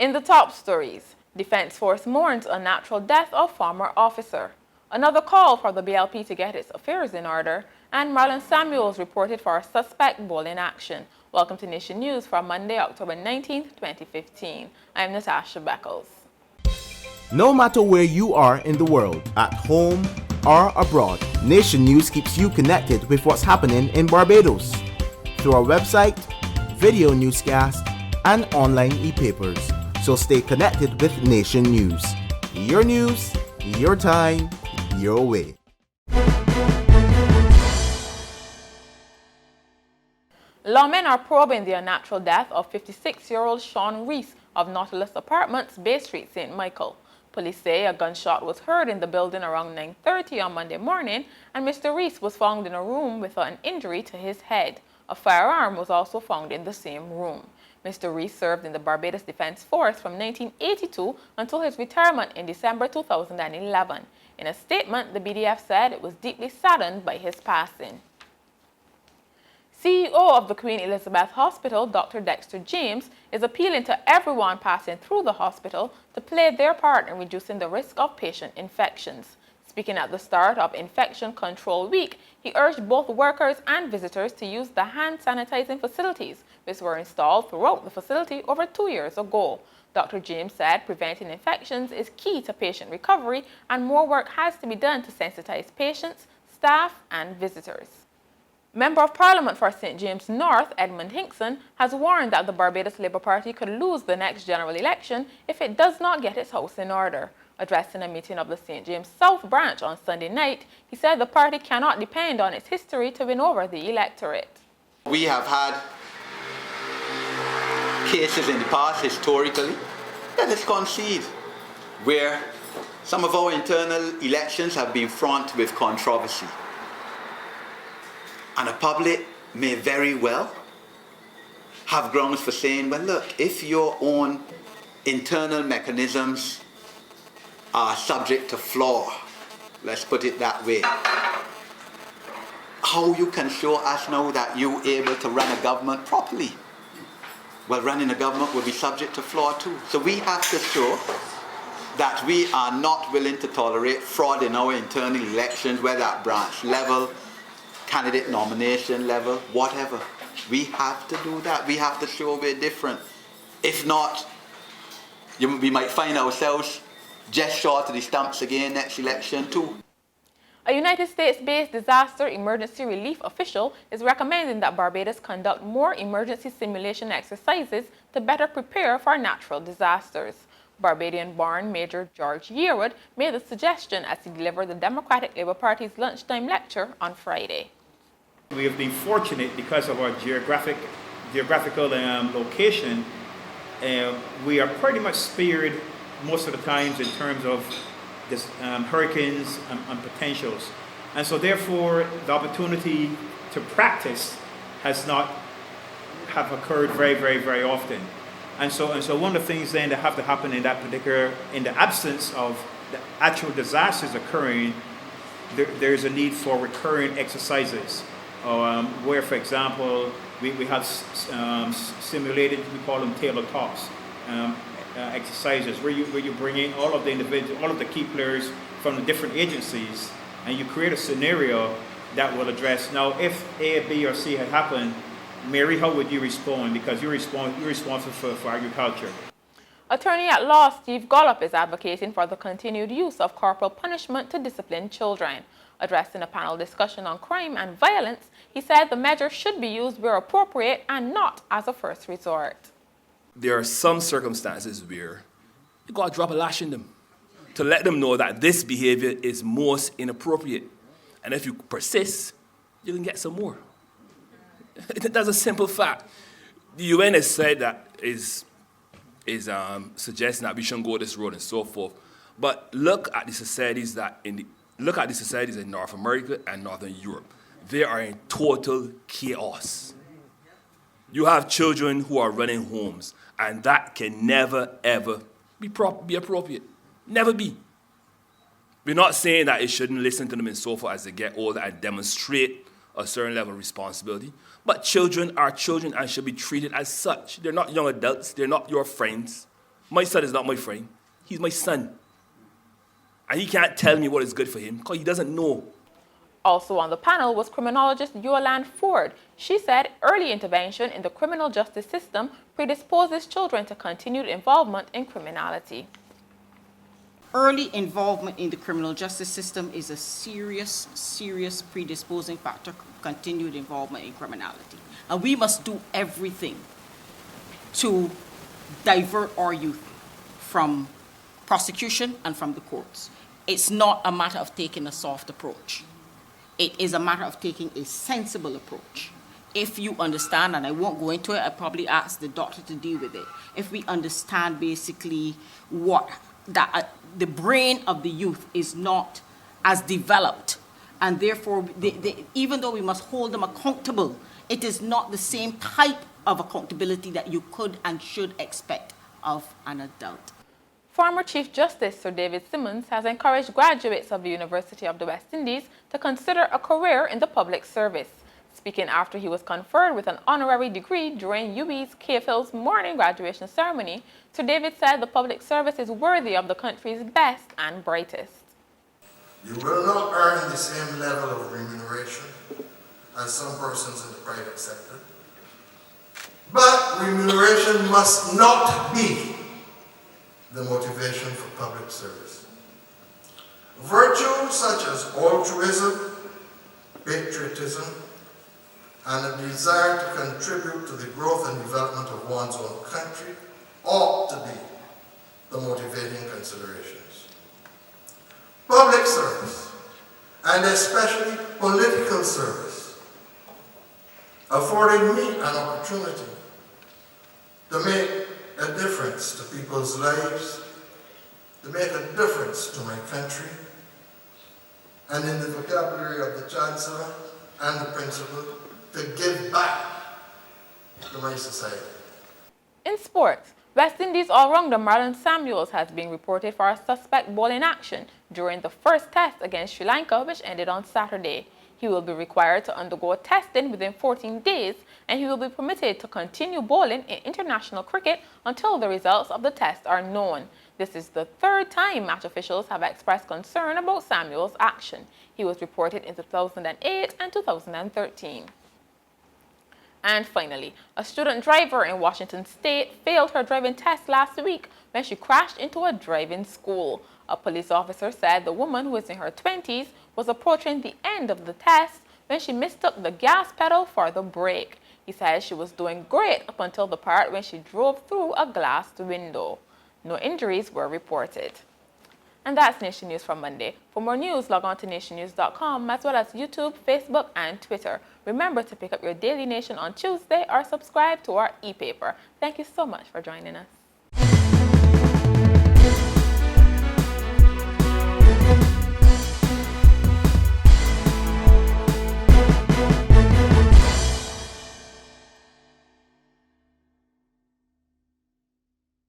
In the top stories, Defense Force mourns unnatural death of former officer. Another call for the BLP to get its affairs in order, and Marlon Samuels reported for a suspect bowling action. Welcome to Nation News for Monday, October 19th, 2015. I'm Natasha Beckles. No matter where you are in the world, at home or abroad, Nation News keeps you connected with what's happening in Barbados through our website, video newscast, and online e-papers. So stay connected with Nation News. News, your time, your way. Lawmen are probing the unnatural death of 56-year-old Sean Reese of Nautilus Apartments, Bay Street, St. Michael. Police say a gunshot was heard in the building around 9:30 on Monday morning, and Mr. Reese was found in a room with an injury to his head. A firearm was also found in the same room. Mr. Reese served in the Barbados Defense Force from 1982 until his retirement in December 2011. In a statement, the BDF said it was deeply saddened by his passing. CEO of the Queen Elizabeth Hospital, Dr. Dexter James, is appealing to everyone passing through the hospital to play their part in reducing the risk of patient infections. Speaking at the start of Infection Control Week, he urged both workers and visitors to use the hand sanitizing facilities, which were installed throughout the facility over 2 years ago. Dr. James said preventing infections is key to patient recovery, and more work has to be done to sensitize patients, staff, and visitors. Member of Parliament for St. James North, Edmund Hinkson, has warned that the Barbados Labour Party could lose the next general election if it does not get its house in order. Addressing a meeting of the St. James South branch on Sunday night, he said the party cannot depend on its history to win over the electorate. We have had cases in the past, historically, let us concede, where some of our internal elections have been fraught with controversy. And the public may very well have grounds for saying, well, look, if your own internal mechanisms are subject to flaw, let's put it that way, how you can show us now that you're able to run a government properly? Well, running a government will be subject to flaw too. So we have to show that we are not willing to tolerate fraud in our internal elections, whether at branch level, candidate nomination level, whatever. We have to do that. We have to show we're different. If not, we might find ourselves just short of the stumps again next election too. A United States-based disaster emergency relief official is recommending that Barbados conduct more emergency simulation exercises to better prepare for natural disasters. Barbadian-born Major George Yearwood made the suggestion as he delivered the Democratic Labour Party's lunchtime lecture on Friday. We have been fortunate because of our geographical location. We are pretty much spared most of the times in terms of this, hurricanes and potentials. And so therefore, the opportunity to practice has not have occurred very, very, very often. And so one of the things then that have to happen in that particular, in the absence of the actual disasters occurring, there's a need for recurrent exercises. Where, for example, we have simulated, we call them tabletops, exercises, where you bring in all of the individuals, all of the key players from the different agencies, and you create a scenario that will address, now if A, B, or C had happened, Mary, how would you respond? Because you're responsible for agriculture. Attorney at law Steve Gallup is advocating for the continued use of corporal punishment to discipline children. Addressing a panel discussion on crime and violence, he said the measure should be used where appropriate and not as a first resort. There are some circumstances where you got to drop a lash in them to let them know that this behavior is most inappropriate. And if you persist, you can get some more. That's a simple fact. The UN has said that is suggesting that we shouldn't go this road and so forth. But look at the societies in North America and Northern Europe. They are in total chaos. You have children who are running homes, and that can never, ever be appropriate. Never be. We're not saying that it shouldn't listen to them and so forth as they get older and demonstrate a certain level of responsibility. But children are children and should be treated as such. They're not young adults. They're not your friends. My son is not my friend. He's my son. And he can't tell me what is good for him because he doesn't know. Also on the panel was criminologist Yolande Ford. She said early intervention in the criminal justice system predisposes children to continued involvement in criminality. Early involvement in the criminal justice system is a serious predisposing factor for continued involvement in criminality. And we must do everything to divert our youth from prosecution and from the courts. It's not a matter of taking a soft approach. It is a matter of taking a sensible approach. If you understand, and I won't go into it, I probably ask the doctor to deal with it. If we understand basically that the brain of the youth is not as developed, and therefore, even though we must hold them accountable, it is not the same type of accountability that you could and should expect of an adult. Former Chief Justice Sir David Simmons has encouraged graduates of the University of the West Indies to consider a career in the public service. Speaking after he was conferred with an honorary degree during UWI's KPhil's morning graduation ceremony, Sir David said the public service is worthy of the country's best and brightest. You will not earn the same level of remuneration as some persons in the private sector, but remuneration must not be the motivation for public service. Virtues such as altruism, patriotism, and a desire to contribute to the growth and development of one's own country ought to be the motivating considerations. Public service, and especially political service, afforded me an opportunity to make a difference to people's lives, to make a difference to my country, and in the vocabulary of the Chancellor and the Principal, to give back to my society. In sports, West Indies all-rounder Marlon Samuels has been reported for a suspect bowling action during the first test against Sri Lanka, which ended on Saturday. He will be required to undergo testing within 14 days, and he will be permitted to continue bowling in international cricket until the results of the test are known. This is the third time match officials have expressed concern about Samuel's action. He was reported in 2008 and 2013. And finally, a student driver in Washington State failed her driving test last week when she crashed into a driving school. A police officer said the woman, who is in her 20s, was approaching the end of the test when she mistook the gas pedal for the brake. He said she was doing great up until the part when she drove through a glass window. No injuries were reported. And that's Nation News from Monday. For more news, log on to nationnews.com, as well as YouTube, Facebook, and Twitter. Remember to pick up your Daily Nation on Tuesday or subscribe to our e-paper. Thank you so much for joining us.